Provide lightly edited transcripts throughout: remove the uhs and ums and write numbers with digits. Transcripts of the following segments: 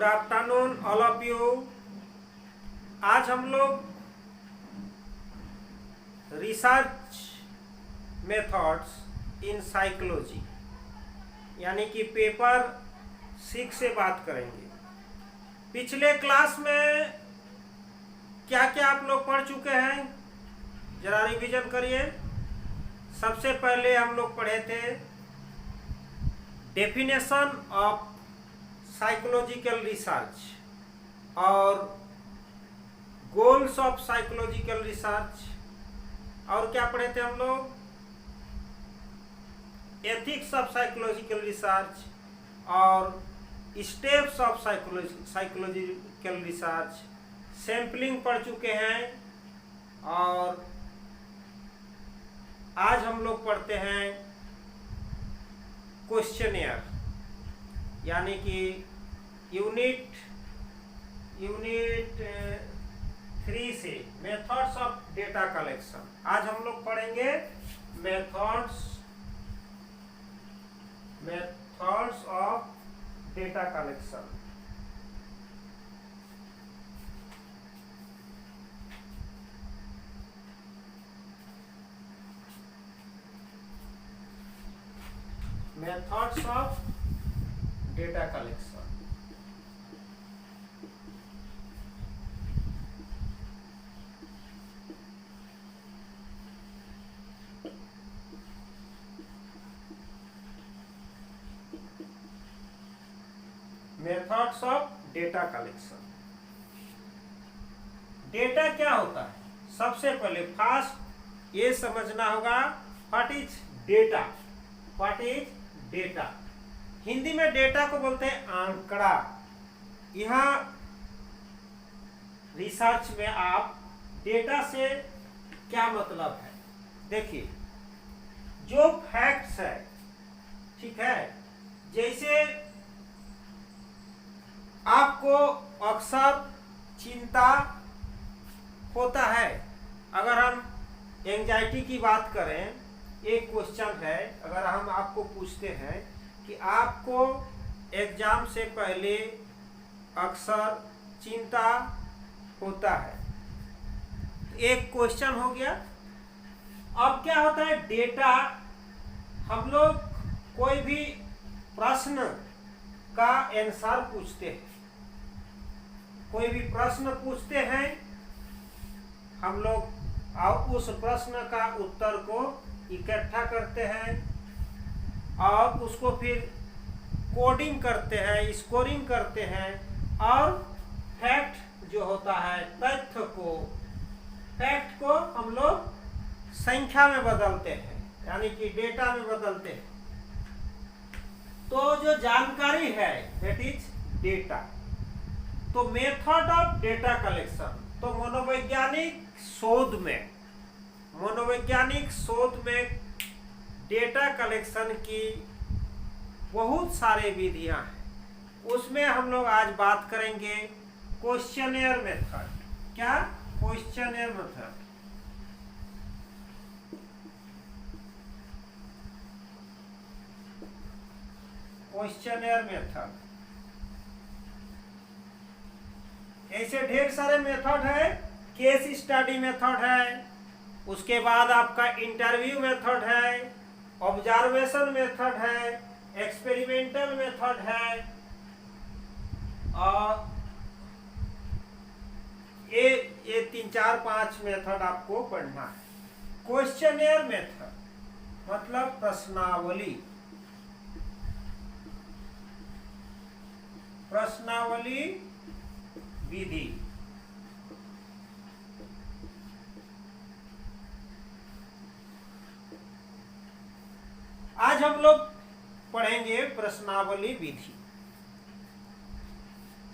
Afternoon all of you. आज हम लोग रिसर्च मेथड्स इन साइकोलॉजी यानी कि पेपर 6 से बात करेंगे। पिछले क्लास में क्या क्या आप लोग पढ़ चुके हैं, जरा रिवीजन करिए। सबसे पहले हम लोग पढ़े थे डेफिनेशन ऑफ साइकोलॉजिकल रिसर्च और गोल्स ऑफ साइकोलॉजिकल रिसर्च, और क्या पढ़े थे हम लोग, एथिक्स ऑफ साइकोलॉजिकल रिसर्च और steps of psychological research, sampling पढ़ चुके हैं। और आज हम लोग पढ़ते हैं क्वेश्चनियर यानी कि यूनिट 3 से मेथड्स ऑफ डेटा कलेक्शन। आज हम लोग पढ़ेंगे methods of data collection. Methods of data collection. Methods of data collection. Data क्या होता है? सबसे पहले फास्ट ये समझना होगा what is data. What is data? Hindi में डेटा को बोलते हैं आंकड़ा। यहाँ रिसर्च में आप डेटा से क्या मतलब है देखिए, जो फैक्ट्स है, ठीक है, जैसे आपको अक्सर चिंता होता है। अगर हम एंजाइटी की बात करें, एक क्वेश्चन है, अगर हम आपको पूछते हैं कि आपको एग्जाम से पहले अक्सर चिंता होता है, एक क्वेश्चन हो गया। अब क्या होता है, डेटा, हम लोग कोई भी प्रश्न का आंसर पूछते हैं, कोई भी प्रश्न पूछते हैं हम लोग, और उस प्रश्न का उत्तर को इकट्ठा करते हैं और उसको फिर कोडिंग करते हैं, स्कोरिंग करते हैं, और फैक्ट जो होता है, फैक्ट को हम लोग संख्या में बदलते हैं, यानी कि डेटा में बदलते हैं। तो जो जानकारी है दैट इज डेटा। तो मेथड ऑफ डेटा कलेक्शन, तो मनोवैज्ञानिक शोध में डेटा कलेक्शन की बहुत सारे विधियां हैं। उसमें हम लोग आज बात करेंगे क्वेश्चनियर मेथड। क्या? Questionnaire method. क्वेश्चनियर मेथड, ऐसे ढेर सारे मेथड है। केस स्टडी मेथड है, उसके बाद आपका इंटरव्यू मेथड है, ऑब्जर्वेशन मेथड है, एक्सपेरिमेंटल मेथड है, और ये 3 4 5 मेथड आपको पढ़ना है। क्वेश्चनियर मेथड मतलब प्रश्नावली विधि। आज हम लोग पढ़ेंगे प्रश्नावली विधि।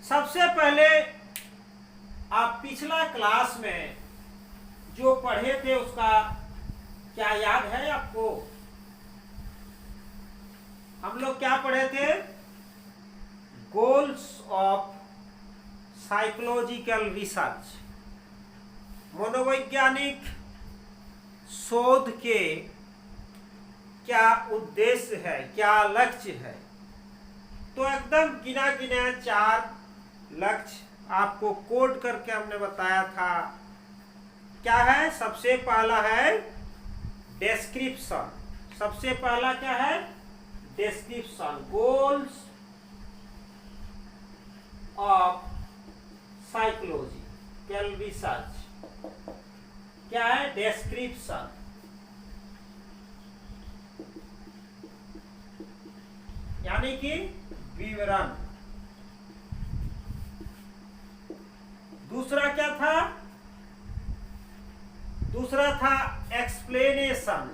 सबसे पहले आप पिछला क्लास में जो पढ़े थे उसका क्या याद है आपको? हम लोग क्या पढ़े थे? गोल्स ऑफ साइकोलॉजिकल रिसर्च, मनोवैज्ञानिक शोध के क्या उद्देश्य है, क्या लक्ष्य है। तो एकदम गिना गिना 4 लक्ष्य आपको कोड करके हमने बताया था। क्या है? सबसे पहला है डिस्क्रिप्शन। सबसे पहला क्या है? Description. Goals of psychological research क्या है? डिस्क्रिप्शन। यानी कि विवरण। दूसरा क्या था? दूसरा था एक्सप्लेनेशन।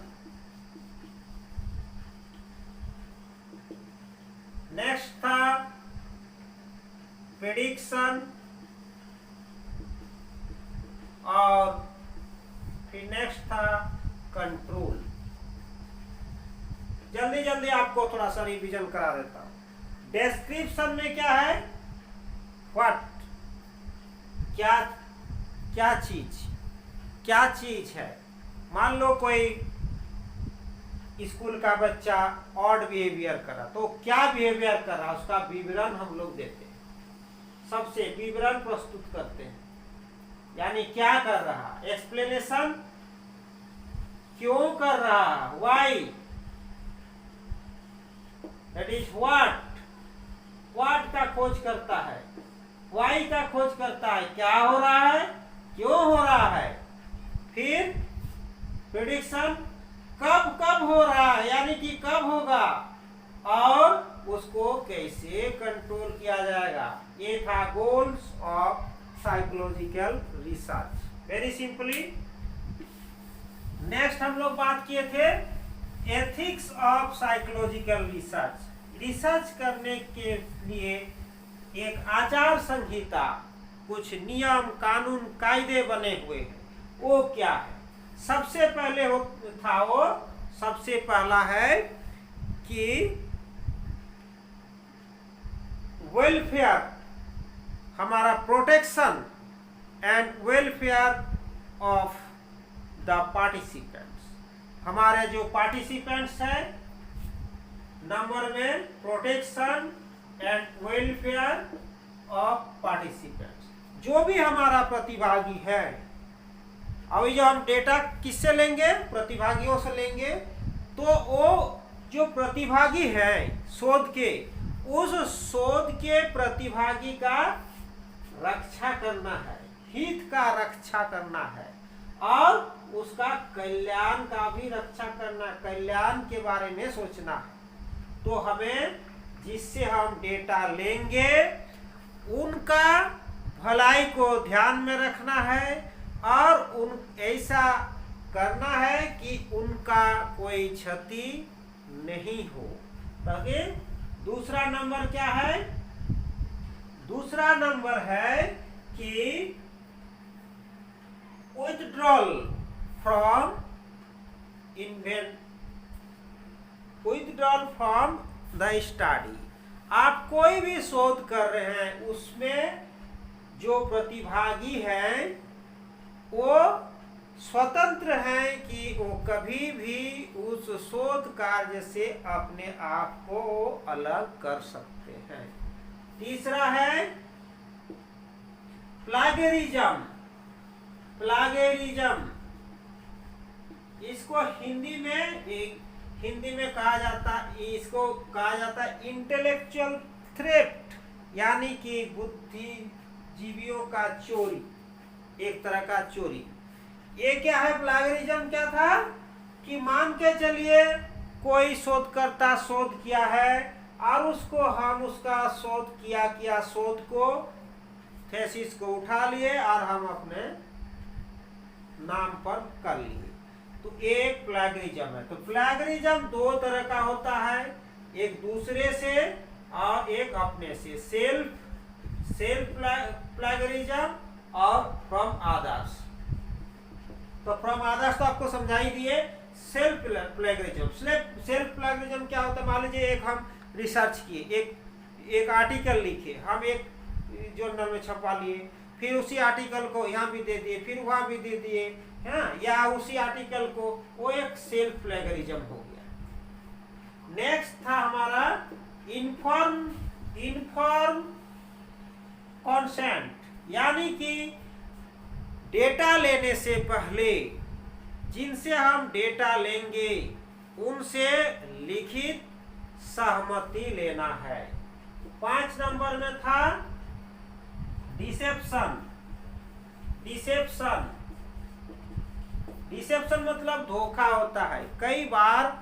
नेक्स्ट था प्रेडिक्शन और फिर नेक्स्ट था कंट्रोल। जल्दी जल्दी आपको थोड़ा सा रिवीजन करा देता हूं। डिस्क्रिप्शन में क्या है? व्हाट, क्या क्या चीज है। मान लो कोई स्कूल का बच्चा ऑड बिहेवियर करा, तो क्या बिहेवियर कर रहा उसका विवरण हम लोग देते हैं। सबसे विवरण प्रस्तुत करते हैं, यानी क्या कर रहा। एक्सप्लेनेशन, क्यों कर रहा, why, that is what. What का खोज करता है, वाई का खोज करता है, क्या हो रहा है, क्यों हो रहा है। फिर प्रेडिक्शन, कब कब हो रहा है, यानी कि कब होगा, और उसको कैसे कंट्रोल किया जाएगा। ये था goals of psychological research. Very simply. Next हम लोग बात किए थे ethics of psychological research. Research करने के लिए एक आचार संहिता, कुछ नियम कानून कायदे बने हुए हैं। वो क्या है? सबसे पहले सबसे पहला है कि वेलफेयर, हमारा protection and welfare of the participants. हमारे जो पार्टिसिपेंट्स हैं, नंबर में protection and welfare of participants. जो भी हमारा प्रतिभागी है, अभी जो हम डेटा किससे लेंगे? प्रतिभागियों से लेंगे। तो वो जो प्रतिभागी हैं शोध के, उस शोध के प्रतिभागी का रक्षा करना है, हित का रक्षा करना है, और उसका कल्याण का भी रक्षा करना, कल्याण के बारे में सोचना है। तो हमें जिससे हम डेटा लेंगे उनका भलाई को ध्यान में रखना है, और ऐसा करना है कि उनका कोई क्षति नहीं हो। ताकि दूसरा नंबर क्या है? दूसरा नंबर है कि विथड्रॉल फ्रॉम द स्टडी। आप कोई भी शोध कर रहे हैं, उसमें जो प्रतिभागी हैं वो स्वतंत्र हैं कि वो कभी भी उस शोध कार्य से अपने आप को अलग कर सकते हैं। तीसरा है प्लागेरिज्म। प्लागेरिज्म, इसको हिंदी में कहा जाता, इसको कहा जाता है इंटेलेक्चुअल थ्रेफ्ट, यानी कि बुद्धिजीवियों का चोरी, एक तरह का चोरी। ये क्या है? प्लागरिज्म क्या था कि मान के चलिए कोई शोधकर्ता शोध किया है, और हम उसका शोध किया शोध को, थेसिस को उठा लिए और हम अपने नाम पर कर लिए। तो एक प्लागरिज्म है। तो प्लागरिज्म दो तरह का होता है, एक दूसरे से और एक अपने से। सेल्फ प्लागरिज्म और फ्रॉम अदर्स। तो फ्रॉम अदर्स तो आपको समझा ही दिए। सेल्फ प्लेगरिज्म क्या होता है? मान लीजिए एक हम रिसर्च किए, एक आर्टिकल लिखे, हम एक जर्नल में छपवा लिए, फिर उसी आर्टिकल को यहाँ भी दे दिए, फिर वहाँ भी दे दिए, है, या उसी आर्टिकल को, वो एक सेल्फ प्लेगरिज्म हो गया। नेक्स्ट था हमारा इन्फॉर्म कॉन्सेंट, यानी कि डेटा लेने से पहले जिनसे हम डेटा लेंगे उनसे लिखित सहमति लेना है। 5 नंबर में था डिसेप्शन। डिसेप्शन डिसेप्शन मतलब धोखा होता है। कई बार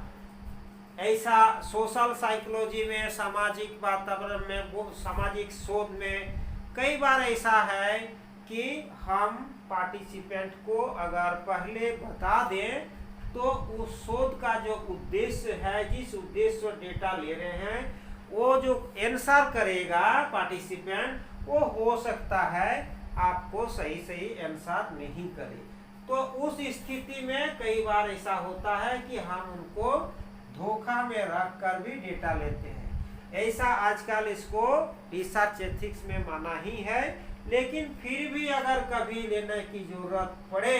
ऐसा सोशल साइकोलॉजी में, सामाजिक वातावरण में, वो सामाजिक शोध में कई बार ऐसा है कि हम पार्टिसिपेंट को अगर पहले बता दें तो उस शोध का जो उद्देश्य है, जिस उद्देश्य से डेटा ले रहे हैं, वो जो आंसर करेगा पार्टिसिपेंट, वो हो सकता है आपको सही आंसर नहीं करे। तो उस स्थिति में कई बार ऐसा होता है कि हम उनको धोखा में रख कर भी डेटा लेते हैं। ऐसा आजकल इसको रिसर्च एथिक्स में माना ही है, लेकिन फिर भी अगर कभी लेने की जरूरत पड़े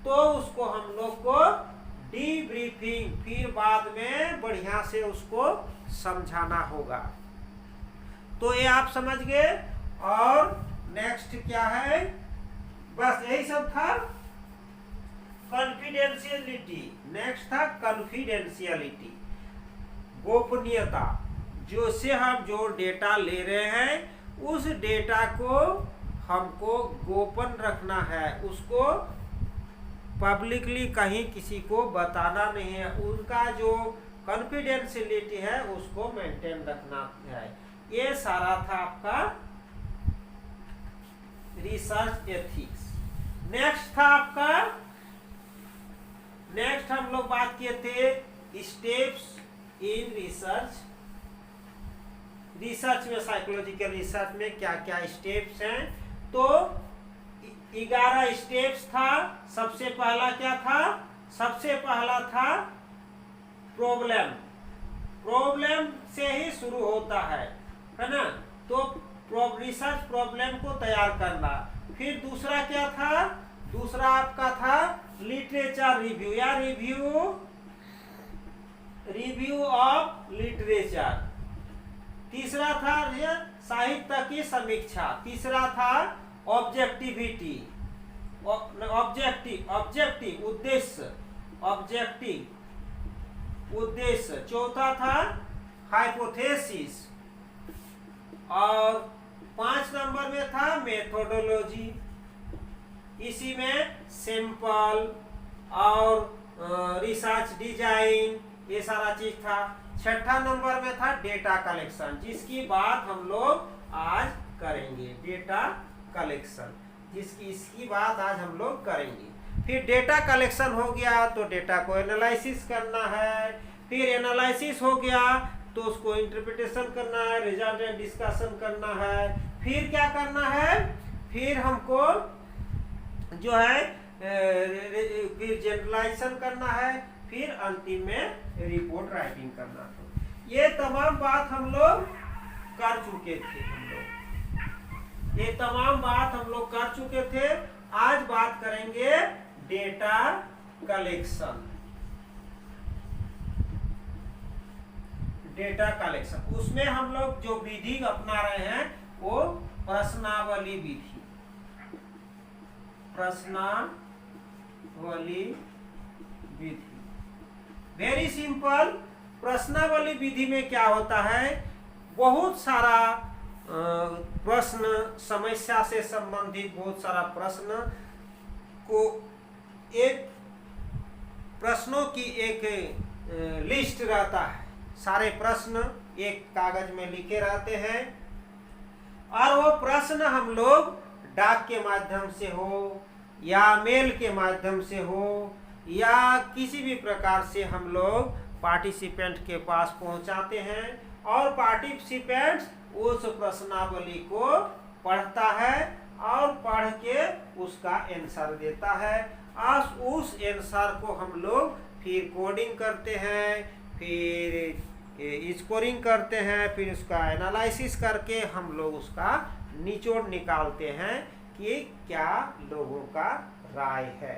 तो उसको हम लोग को डीब्रीफिंग, फिर बाद में बढ़िया से उसको समझाना होगा। तो ये आप समझ गए। और नेक्स्ट क्या है, बस यही सब था। कॉन्फिडेंशियलिटी, नेक्स्ट था कॉन्फिडेंशियलिटी, गोपनीयता। जो से हम जो डेटा ले रहे हैं उस डेटा को हमको गोपन रखना है, उसको पब्लिकली कहीं किसी को बताना नहीं है। उनका जो कॉन्फिडेंशियलिटी है उसको मेंटेन रखना है। ये सारा था आपका रिसर्च एथिक्स। नेक्स्ट था आपका, नेक्स्ट हम लोग बात किए थे स्टेप्स इन रिसर्च। रिसर्च में, साइकोलॉजिकल रिसर्च में क्या क्या स्टेप्स हैं, तो 11 स्टेप्स था। सबसे पहला क्या था, सबसे पहला था प्रॉब्लम। प्रॉब्लम से ही शुरू होता है ना। तो रिसर्च प्रॉब्लम को तैयार करना। फिर दूसरा क्या था, दूसरा आपका था लिटरेचर रिव्यू या रिव्यू ऑफ लिटरेचर। तीसरा था साहित्य की समीक्षा। तीसरा था ऑब्जेक्टिविटी, ऑब्जेक्टिव उद्देश्य। चौथा था हाइपोथेसिस। और 5 नंबर में था मेथोडोलॉजी। इसी में सैंपल और रिसर्च डिजाइन, ये सारा चीज था। 6ठा नंबर में था डेटा कलेक्शन, जिसकी बात हम लोग आज करेंगे। डेटा कलेक्शन, इसकी बात आज हम लोग करेंगे। फिर डेटा कलेक्शन हो गया तो डेटा को एनालिसिस करना है। फिर एनालिसिस हो गया तो उसको इंटरप्रिटेशन करना है, रिजल्ट एंड डिस्कशन करना है। फिर क्या करना है, फिर हमको जो है फिर जनरलाइजेशन करना है। फिर अंतिम में रिपोर्ट राइटिंग करना है। ये तमाम बात हम लोग कर चुके थे। ये तमाम बात हम लोग कर चुके थे। आज बात करेंगे डेटा कलेक्शन। डेटा कलेक्शन, उसमें हम लोग जो विधि अपना रहे हैं वो प्रश्नावली विधि। प्रश्नावली विधि वेरी सिंपल। प्रश्नावली विधि में क्या होता है, बहुत सारा प्रश्न, समस्या से संबंधित बहुत सारा प्रश्न को, एक प्रश्नों की एक लिस्ट रहता है। सारे प्रश्न एक कागज में लिखे रहते हैं और वो प्रश्न हम लोग डाक के माध्यम से हो या मेल के माध्यम से हो या किसी भी प्रकार से हम लोग पार्टिसिपेंट के पास पहुंचाते हैं और पार्टिसिपेंट उस प्रश्नावली को पढ़ता है और पढ़ के उसका आंसर देता है। और उस आंसर को हम लोग फिर कोडिंग करते हैं, फिर स्कोरिंग करते हैं, फिर उसका एनालिसिस करके हम लोग उसका निचोड़ निकालते हैं कि क्या लोगों का राय है।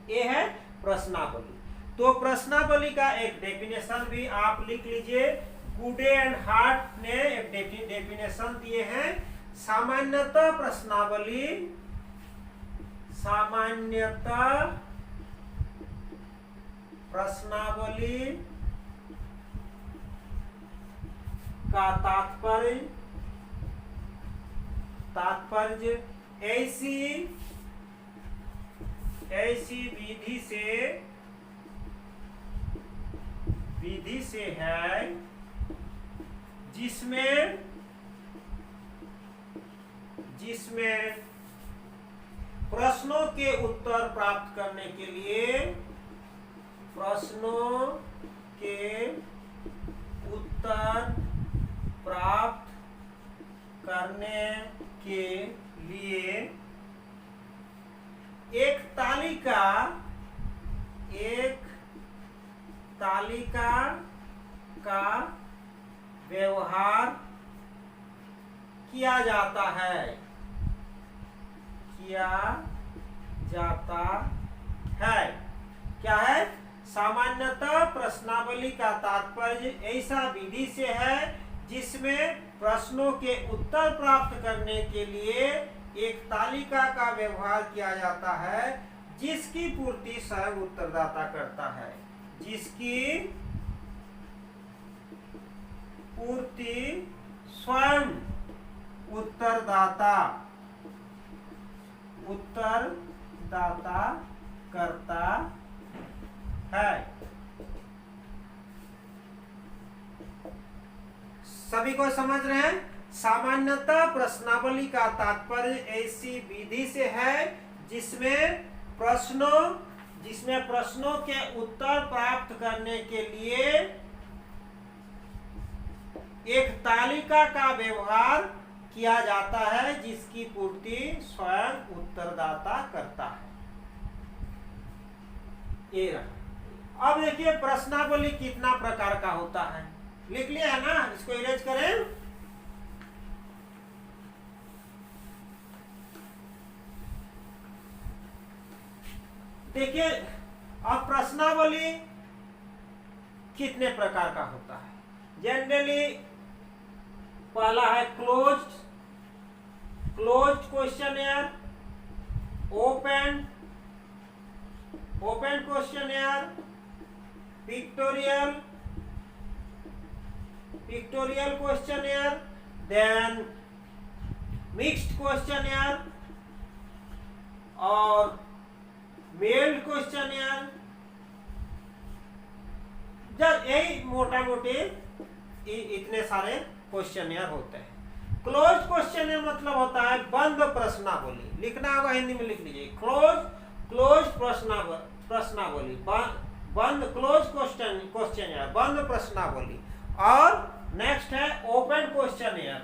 ये है प्रश्नावली। तो प्रश्नावली का एक डेफिनेशन भी आप लिख लीजिए। गुडे एंड हार्ट ने एक डेफिनेशन दिए हैं। सामान्यतः प्रश्नावली, सामान्यतः प्रश्नावली का तात्पर्य ऐसी विधि से है जिसमें प्रश्नों के उत्तर प्राप्त करने के लिए एक तालिका का व्यवहार किया जाता है। क्या है? सामान्यतः प्रश्नावली का तात्पर्य ऐसा विधि से है जिसमें प्रश्नों के उत्तर प्राप्त करने के लिए एक तालिका का व्यवहार किया जाता है जिसकी पूर्ति स्वयं उत्तरदाता करता है। जिसकी पूर्ति स्वयं उत्तरदाता करता है। सभी को समझ रहे हैं? सामान्यतः प्रश्नावली का तात्पर्य ऐसी विधि से है जिसमें प्रश्नों के उत्तर प्राप्त करने के लिए एक तालिका का व्यवहार किया जाता है जिसकी पूर्ति स्वयं उत्तरदाता करता है। ये रहा। अब देखिए प्रश्नावली कितना प्रकार का होता है, लिख लिया है ना? इसको इरेज करें। देखिए अब प्रश्नावली कितने प्रकार का होता है। जनरली पहला है closed questionnaire, open questionnaire, pictorial questionnaire, then mixed questionnaire और मेल्ड क्वेश्चनर। जब यही मोटा मोटी इतने सारे क्वेश्चनर होते हैं। क्लोज क्वेश्चनर मतलब होता है बंद प्रश्नावली। लिखना होगा हिंदी में, लिख लीजिए। क्लोज प्रश्नावली, बंद क्लोज क्वेश्चनर, बंद प्रश्नावली। और नेक्स्ट है ओपन क्वेश्चनर,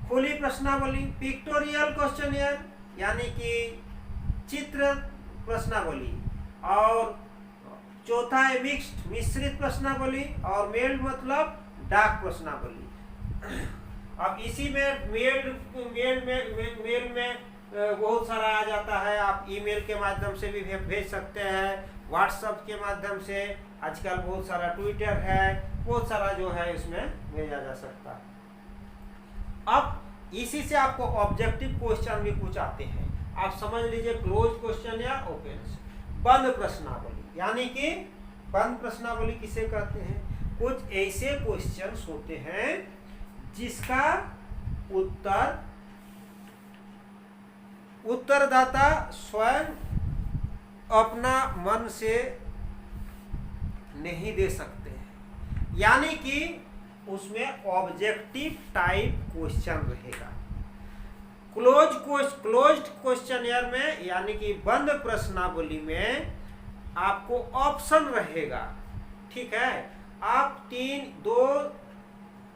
खुली प्रश्नावली। पिक्टोरियल क्वेश्चनर यानी कि चित्र प्रश्नावली। और चौथा है मिश्रित प्रश्नावली। और मेल्ड मतलब डाक प्रश्नावली। अब इसी में मेल में बहुत सारा आ जाता है। आप ईमेल के माध्यम से भी भेज सकते हैं, व्हाट्सएप के माध्यम से, आजकल बहुत सारा ट्विटर है, बहुत सारा जो है इसमें भेजा जा सकता है। अब इसी से आपको ऑब्जेक्टिव क्वेश्चन भी कुछ आते हैं। आप समझ लीजिए क्लोज क्वेश्चन या ओपन। बंद प्रश्नावली यानी कि बंद प्रश्नावली किसे कहते हैं? कुछ ऐसे क्वेश्चंस होते हैं जिसका उत्तरदाता स्वयं अपना मन से नहीं दे सकते हैं, यानी कि उसमें ऑब्जेक्टिव टाइप क्वेश्चन रहेगा। क्लोज्ड क्वेश्चनर में यानी कि बंद प्रश्नावली में आपको ऑप्शन रहेगा। ठीक है, आप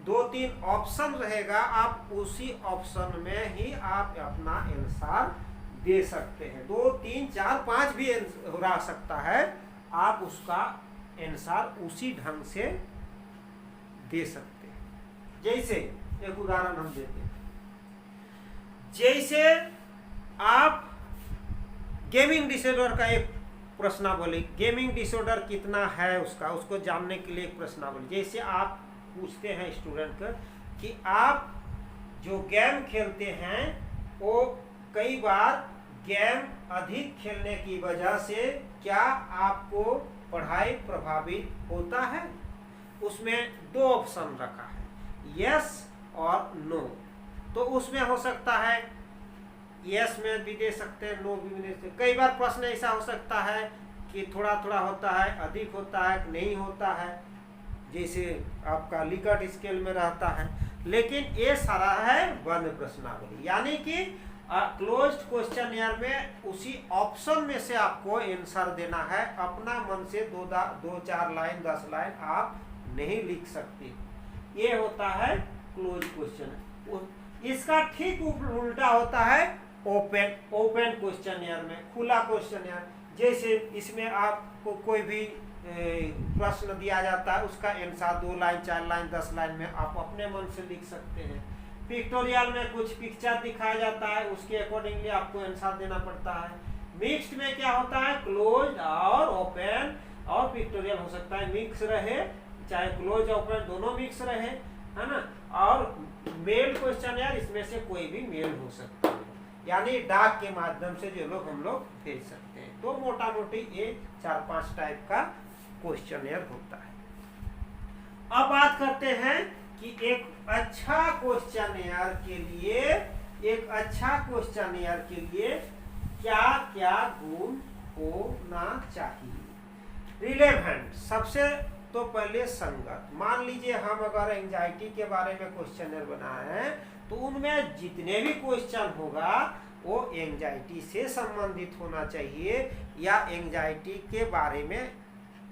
दो तीन ऑप्शन रहेगा। आप उसी ऑप्शन में ही आप अपना आंसर दे सकते हैं। 2, 3, 4, 5 भी रह सकता है। आप उसका आंसर उसी ढंग से दे सकते हैं। जैसे एक उदाहरण हम देते हैं। जैसे आप गेमिंग डिसऑर्डर का एक प्रश्नावली, गेमिंग डिसऑर्डर कितना है उसको जानने के लिए एक प्रश्नावली। जैसे आप पूछते हैं स्टूडेंट को कि आप जो गेम खेलते हैं वो कई बार गेम अधिक खेलने की वजह से क्या आपको पढ़ाई प्रभावित होता है। उसमें दो ऑप्शन रखा है, यस और नो। तो उसमें हो सकता है यस में भी दे सकते हैं, नो भी दे सकते हैं। कई बार प्रश्न ऐसा हो सकता है कि थोड़ा थोड़ा होता है, अधिक होता है, नहीं होता है, जैसे आपका लिकट स्केल में रहता है। लेकिन ये सारा है बंद प्रश्नावली, यानी कि क्लोज्ड क्वेश्चन ईयर में उसी ऑप्शन में से आपको आंसर देना है। अपना मन से दो चार लाइन 10 लाइन आप नहीं लिख सकते। ये होता है क्लोज क्वेश्चन। इसका ठीक उल्टा होता है ओपन क्वेश्चन ईयर में, खुला क्वेश्चन ईयर। जैसे इसमें आपको कोई भी प्रश्न दिया जाता है, उसका आंसर 2 लाइन 4 लाइन 10 लाइन में आप अपने मन से लिख सकते हैं। पिक्टोरियल में कुछ पिक्चर दिखाया जाता है, उसके अकॉर्डिंगली आपको आंसर देना पड़ता है। मिक्स्ड में क्या होता है, क्लोज और ओपन और पिक्टोरियल हो सकता है मिक्स रहे, चाहे क्लोज ओपन दोनों मिक्स रहे, है ना। और मेल क्वेश्चन यार इसमें से कोई भी मेल हो सकता है, यानी डाक के माध्यम से जो लोग हम लोग भेज सकते हैं। तो मोटा मोटी ये 4-5 टाइप का क्वेश्चन होता है। अब बात करते हैं कि एक अच्छा क्वेश्चन के लिए, एक अच्छा क्वेश्चन के लिए क्या क्या गुण होना चाहिए। रिलेवेंट, सबसे तो पहले संगत। मान लीजिए हम अगर एंजाइटी के बारे में क्वेश्चनर बनाए हैं तो उनमें जितने भी क्वेश्चन होगा वो एंजाइटी से संबंधित होना चाहिए, या एंजाइटी के बारे में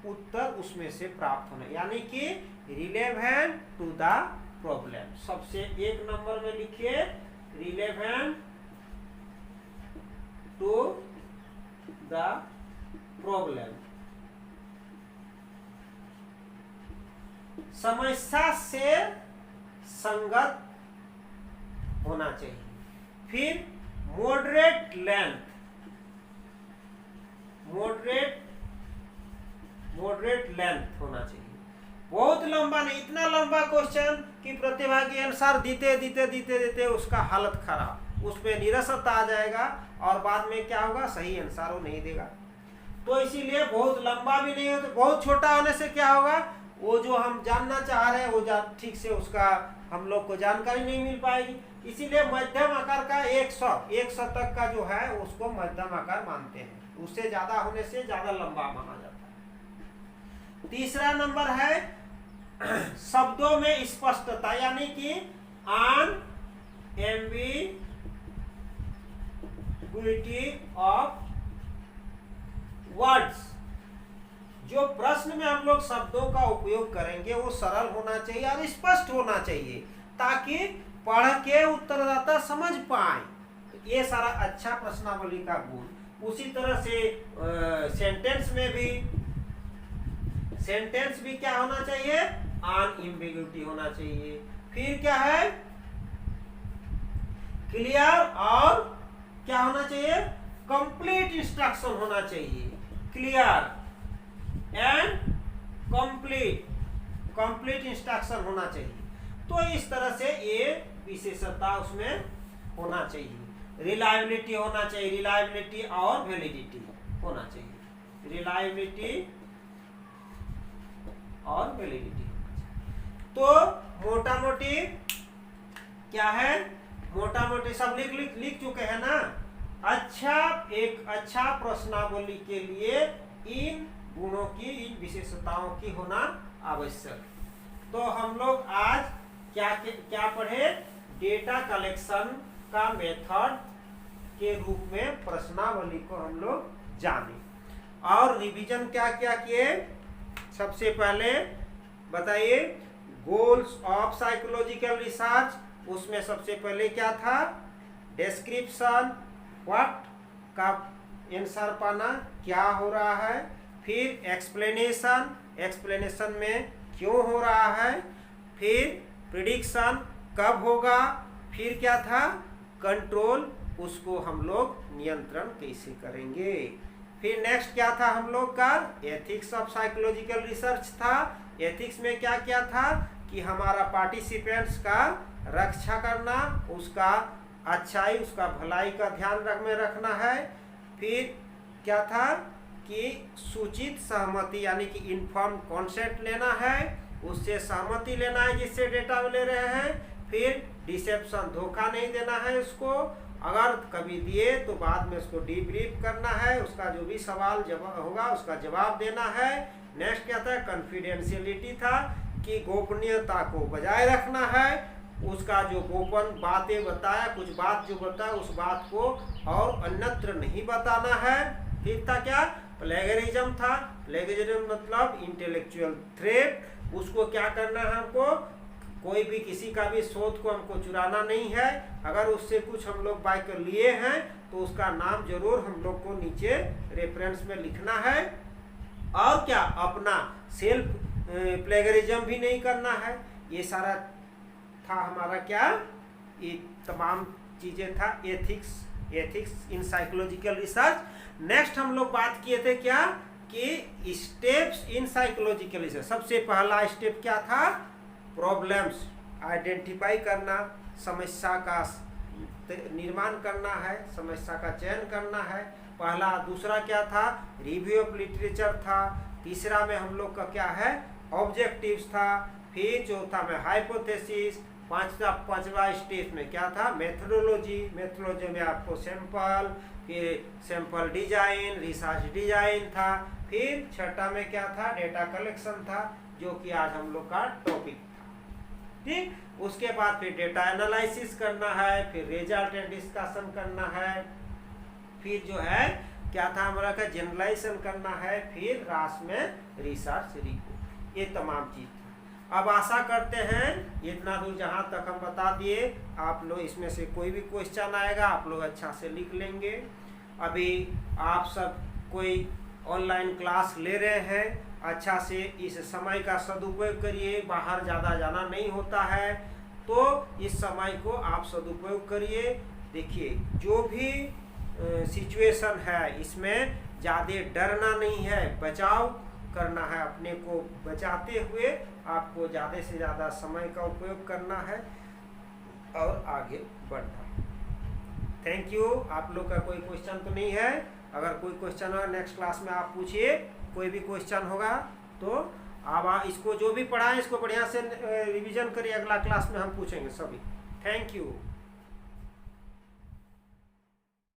उत्तर उसमें से प्राप्त होना, यानी कि रिलेवेंट टू द प्रॉब्लम। सबसे 1 नंबर में लिखिए रिलेवेंट टू द प्रॉब्लम। समस्या से संगत होना चाहिए। फिर मॉडरेट लेंथ, मॉडरेट लेंथ होना चाहिए। बहुत लंबा नहीं, इतना लंबा क्वेश्चन कि प्रतिभागी आंसर देते उसका हालत खराब, उस पर निरसता आ जाएगा और बाद में क्या होगा, सही आंसर वो नहीं देगा। तो इसीलिए बहुत लंबा भी नहीं हो, तो बहुत छोटा होने से क्या होगा, वो जो हम जानना चाह रहे हैं वो ठीक से उसका हम लोग को जानकारी नहीं मिल पाएगी। इसीलिए मध्यम आकार का 100 तक का जो है उसको मध्यम आकार मानते हैं, उससे ज्यादा होने से ज्यादा लंबा माना जाता है। तीसरा नंबर है शब्दों में स्पष्टता, यानी कि अनएम्बिग्युइटी ऑफ वर्ड्स। जो प्रश्न में हम लोग शब्दों का उपयोग करेंगे वो सरल होना चाहिए और स्पष्ट होना चाहिए, ताकि पढ़ के उत्तरदाता समझ पाए। तो ये सारा अच्छा प्रश्नावली का गुण। उसी तरह से सेंटेंस भी क्या होना चाहिए, अनएम्बिग्युइटी होना चाहिए। फिर क्या है, क्लियर और क्या होना चाहिए, कंप्लीट इंस्ट्रक्शन होना चाहिए। क्लियर एंड कंप्लीट इंस्ट्रक्शन होना चाहिए। तो इस तरह से ये विशेषता उसमें होना चाहिए। रिलायबिलिटी होना चाहिए, रिलायबिलिटी और वैलिडिटी होना चाहिए, रिलायबिलिटी और वैलिडिटी। तो मोटा मोटी क्या है, मोटा मोटी सब लिख चुके हैं ना। एक अच्छा प्रश्नावली के लिए इन गुणों की, इन विशेषताओं की होना आवश्यक। तो हम लोग आज क्या पढ़े, डेटा कलेक्शन का मेथड के रूप में प्रश्नावली को हम लोग जाने, और रिवीजन क्या क्या किए। सबसे पहले बताइए गोल्स ऑफ साइकोलॉजिकल रिसर्च, उसमें सबसे पहले क्या था, डिस्क्रिप्शन, व्हाट का आंसर पाना, क्या हो रहा है। फिर एक्सप्लेनेशन में क्यों हो रहा है। फिर प्रिडिक्शन कब होगा। फिर क्या था, कंट्रोल, उसको हम लोग नियंत्रण कैसे करेंगे। फिर नेक्स्ट क्या था हम लोग का, एथिक्स ऑफ साइकोलॉजिकल रिसर्च था। एथिक्स में क्या क्या था, कि हमारा पार्टिसिपेंट्स का रक्षा करना, उसका अच्छाई, उसका भलाई का ध्यान में रखना है। फिर क्या था कि सूचित सहमति यानी कि इन्फॉर्म कॉन्सेंट लेना है, उससे सहमति लेना है जिससे डेटा ले रहे हैं। फिर डिसेप्शन, धोखा नहीं देना है उसको, अगर कभी दिए तो बाद में उसको डीब्रीफ करना है, उसका जो भी सवाल जवाब होगा उसका जवाब देना है। नेक्स्ट क्या था, कॉन्फिडेंशियलिटी था कि गोपनीयता को बजाय रखना है, उसका जो गोपन बातें बताया, कुछ बात जो बताया उस बात को और अन्यत्र नहीं बताना है। फिर था क्या, प्लेगरिज्म था। प्लेगरिज्म मतलब इंटेलेक्चुअल थ्रेट, उसको क्या करना है, हमको कोई भी किसी का भी शोध को हमको चुराना नहीं है। अगर उससे कुछ हम लोग बाय कर लिए हैं तो उसका नाम जरूर हम लोग को नीचे रेफरेंस में लिखना है। और क्या, अपना सेल्फ प्लेगरिज्म भी नहीं करना है। ये सारा था हमारा क्या, ये तमाम चीजें था ethics in psychological research. Next हम लोग बात किए थे क्या कि स्टेप्स इन साइकोलॉजिकल रिसर्च। सबसे पहला स्टेप क्या था, प्रॉब्लम्स आइडेंटिफाई करना, समस्या का निर्माण करना है, समस्या का चयन करना है पहला। दूसरा क्या था, रिव्यू ऑफ लिटरेचर था। तीसरा में हम लोग का क्या है, ऑब्जेक्टिव्स था। फिर चौथा में हाइपोथेसिस। पांचवा स्टेज में क्या था, मेथोडोलॉजी। मेथोडोलॉजी में आपको सैंपल, फिर सैंपल डिजाइन, रिसर्च डिजाइन था। फिर छठा में क्या था, डेटा कलेक्शन था, जो कि आज हम लोग का टॉपिक था। ठीक, उसके बाद फिर डेटा एनालिसिस करना है, फिर रिजल्ट एंड डिस्कशन करना है, फिर जो है क्या था हमारा का जनरलाइजेशन करना है, फिर लास्ट में रिसर्च रिपोर्ट। ये तमाम चीज था। अब आशा करते हैं इतना दूर जहाँ तक हम बता दिए, आप लोग इसमें से कोई भी क्वेश्चन आएगा आप लोग अच्छा से लिख लेंगे। अभी आप सब कोई ऑनलाइन क्लास ले रहे हैं, अच्छा से इस समय का सदुपयोग करिए। बाहर ज़्यादा जाना नहीं होता है तो इस समय को आप सदुपयोग करिए। देखिए जो भी सिचुएशन है इसमें ज़्यादा डरना नहीं है, बचाव करना है। अपने को बचाते हुए आपको ज़्यादा से ज़्यादा समय का उपयोग करना है और आगे बढ़ना है। Thank you. आप लोग का कोई क्वेश्चन तो नहीं है? अगर कोई क्वेश्चन हो नेक्स्ट क्लास में आप पूछिए, कोई भी क्वेश्चन होगा तो आप इसको जो भी पढ़ाएं इसको बढ़िया से रिवीजन करिए, अगला क्लास में हम पूछेंगे सभी। Thank you.